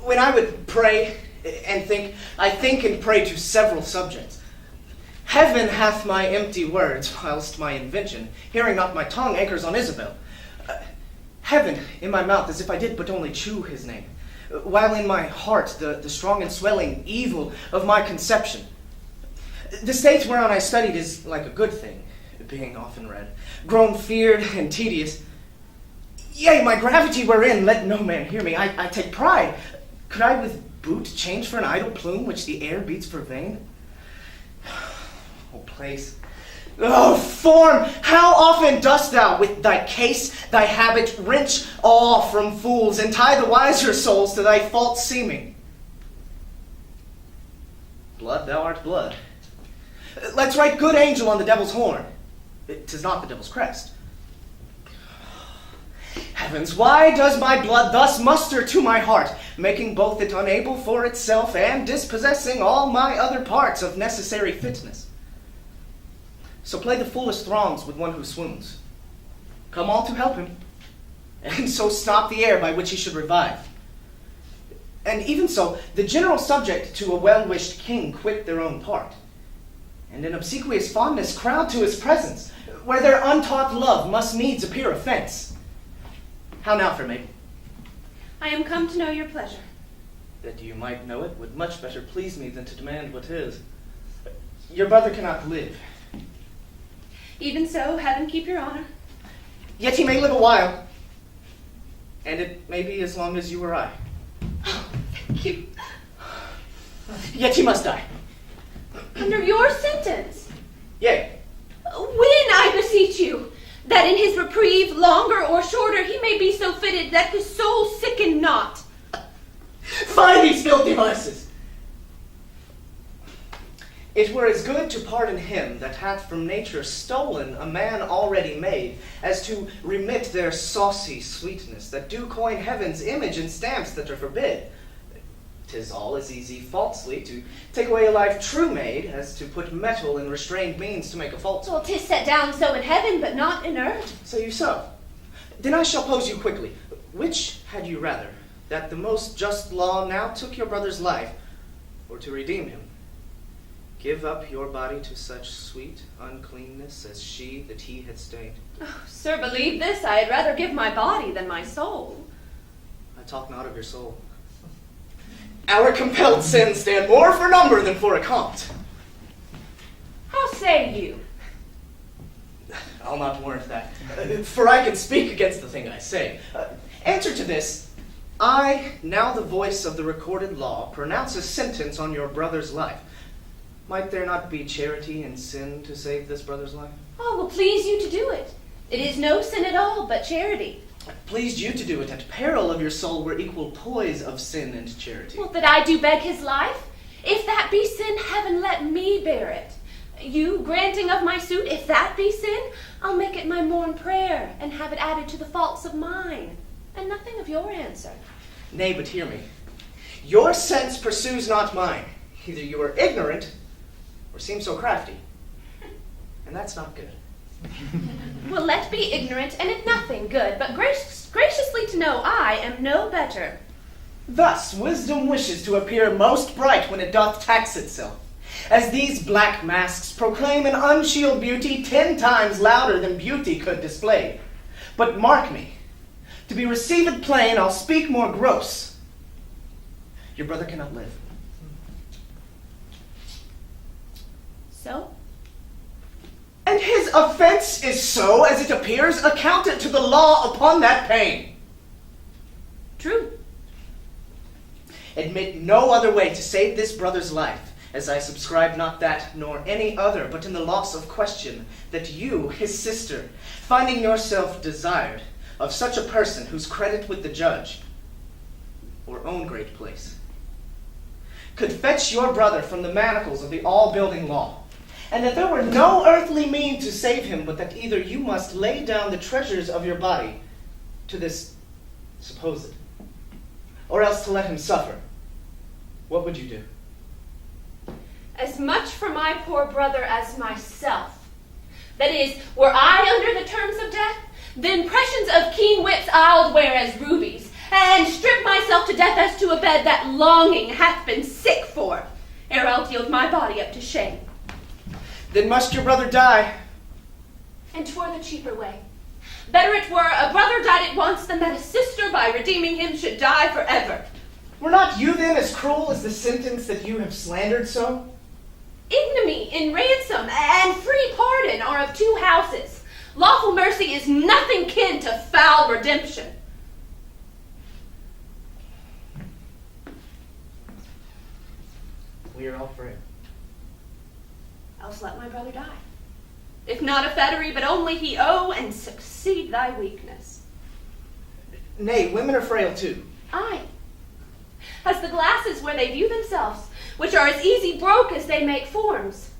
When I would pray and think, I think and pray to several subjects. Heaven hath my empty words, whilst my invention, hearing not my tongue, anchors on Isabel. Heaven in my mouth, as if I did but only chew his name, while in my heart the strong and swelling evil of my conception. The state whereon I studied is like a good thing, being often read, grown feared and tedious. Yea, my gravity wherein, let no man hear me, I take pride. Could I with boot change for an idle plume which the air beats for vain? Oh, place. Oh, form, how often dost thou with thy case, thy habit, wrench awe from fools, and tie the wiser souls to thy false seeming? Blood, thou art blood. Let's write good angel on the devil's horn. 'Tis not the devil's crest. Heavens, why does my blood thus muster to my heart, making both it unable for itself and dispossessing all my other parts of necessary fitness? So play the foolish throngs with one who swoons. Come all to help him, and so stop the air by which he should revive. And even so, the general subject to a well-wished king quit their own part, and in obsequious fondness crowd to his presence, where their untaught love must needs appear offense. How now, fair maid? I am come to know your pleasure. That you might know it would much better please me than to demand what is. Your brother cannot live. Even so, heaven keep your honor. Yet he may live a while, and it may be as long as you or I. Oh, thank you. Yet he must die. Under your sentence? Yea. When, I beseech you, that in his reprieve, longer or shorter, he may be so fitted that his soul sicken not. Find these filthy vices! It were as good to pardon him that hath from nature stolen a man already made, as to remit their saucy sweetness, that do coin heaven's image in stamps that are forbid. 'Tis all as easy falsely to take away a life true made, as to put metal in restrained means to make a false. Well, 'tis set down so in heaven, but not in earth. Say you so? Then I shall pose you quickly. Which had you rather, that the most just law now took your brother's life, or to redeem him, give up your body to such sweet uncleanness as she that he had stained? Oh, sir, believe this, I had rather give my body than my soul. I talk not of your soul. Our compelled sins stand more for number than for account. How say you? I'll not warrant that, for I can speak against the thing I say. Answer to this. I, now the voice of the recorded law, pronounce a sentence on your brother's life. Might there not be charity in sin to save this brother's life? Oh, will please you to do it. It is no sin at all, but charity. It pleased you to do it at peril of your soul were equal poise of sin and charity. Well, that I do beg his life? If that be sin, heaven let me bear it. You granting of my suit, if that be sin, I'll make it my morn prayer, and have it added to the faults of mine, and nothing of your answer. Nay, but hear me. Your sense pursues not mine. Either you are ignorant, or seem so crafty. And that's not good. Well, let be ignorant, and in nothing good, but graciously to know I am no better. Thus, wisdom wishes to appear most bright when it doth tax itself, as these black masks proclaim an unshield beauty 10 times louder than beauty could display. But mark me, to be received plain, I'll speak more gross. Your brother cannot live. So? And his offense is so, as it appears, accounted to the law upon that pain. True. Admit no other way to save this brother's life, as I subscribe not that nor any other, but in the loss of question, that you, his sister, finding yourself desired of such a person whose credit with the judge, or own great place, could fetch your brother from the manacles of the all-building law, and that there were no earthly mean to save him, but that either you must lay down the treasures of your body to this supposed, or else to let him suffer, what would you do? As much for my poor brother as myself. That is, were I under the terms of death, the impressions of keen whips I'll wear as rubies, and strip myself to death as to a bed that longing hath been sick for, ere I'll yield my body up to shame. Then must your brother die. And 'twere the cheaper way. Better it were a brother died at once than that a sister, by redeeming him, should die forever. Were not you then as cruel as the sentence that you have slandered so? Ignominy in ransom and free pardon are of two houses. Lawful mercy is nothing kin to foul redemption. We are all frail. Else let my brother die. If not a fettery, but only he owe and succeed thy weakness. Nay, women are frail too. Aye, as the glasses where they view themselves, which are as easy broke as they make forms.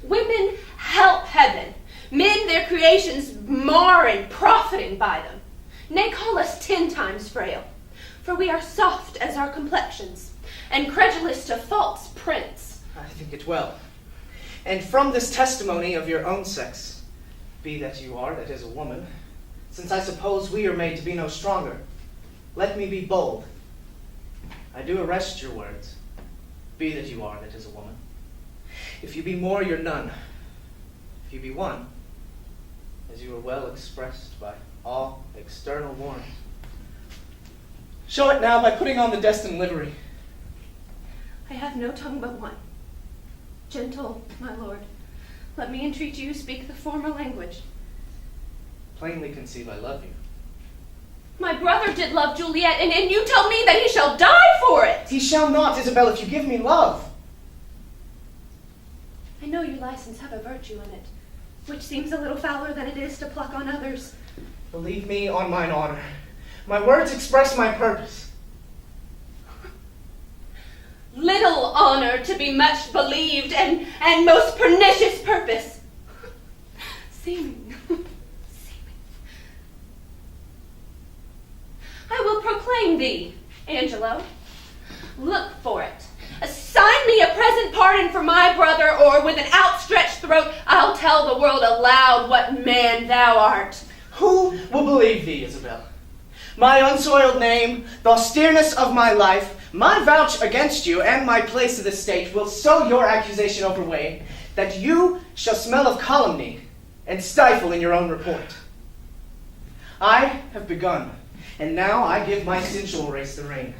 Women help heaven, men their creations marring, profiting by them. Nay, call us 10 times frail, for we are soft as our complexions, and credulous to false prints. I think it well. And from this testimony of your own sex, be that you are, that is a woman, since I suppose we are made to be no stronger, let me be bold. I do arrest your words, be that you are, that is a woman. If you be more, you're none. If you be one, as you are well expressed by all external warrant. Show it now by putting on the destined livery. I have no tongue but one. Gentle, my lord, let me entreat you speak the former language. Plainly conceive I love you. My brother did love Juliet, and you tell me that he shall die for it. He shall not, Isabel, if you give me love. I know your license have a virtue in it, which seems a little fouler than it is to pluck on others. Believe me on mine honor. My words express my purpose. Little honor to be much believed, and most pernicious purpose. Seeming. I will proclaim thee, Angelo. Look for it. Assign me a present pardon for my brother, or with an outstretched throat I'll tell the world aloud what man thou art. Who will believe thee, Isabel? My unsoiled name, the austereness of my life, my vouch against you, and my place of the state will so your accusation overweigh that you shall smell of calumny and stifle in your own report. I have begun, and now I give my sensual race the rein.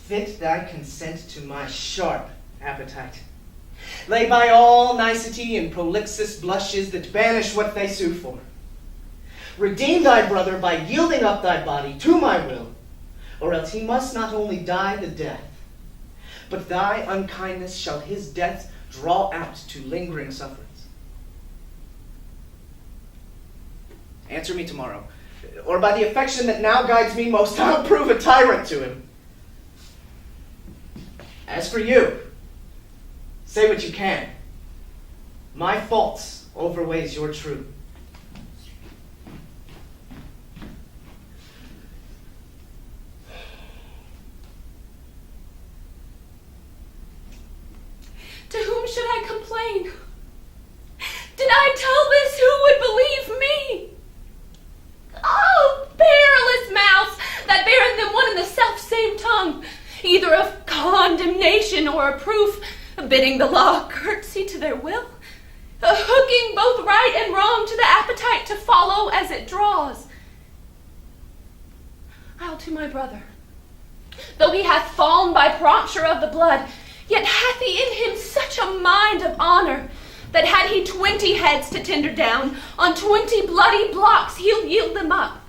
Fit thy consent to my sharp appetite. Lay by all nicety and prolixous blushes that banish what they sue for. Redeem thy brother by yielding up thy body to my will, or else he must not only die the death, but thy unkindness shall his death draw out to lingering sufferings. Answer me tomorrow, or by the affection that now guides me most, I'll prove a tyrant to him. As for you, say what you can. My faults overweighs your truth. To whom should I complain? Did I tell this, who would believe me? Oh, perilous mouths that bear in them one and the self-same tongue, either of condemnation or a proof, bidding the law curtsy to their will, hooking both right and wrong to the appetite to follow as it draws. I'll to my brother. Though he hath fallen by prompture of the blood, yet hath he in him such a mind of honor, that had he 20 heads to tender down, on 20 bloody blocks he'll yield them up,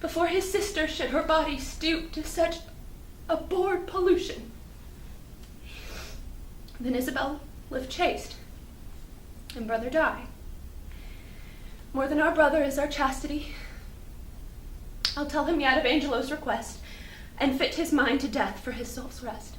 before his sister should her body stoop to such abhorred pollution. Then Isabel live chaste, and brother die. More than our brother is our chastity. I'll tell him yet of Angelo's request, and fit his mind to death for his soul's rest.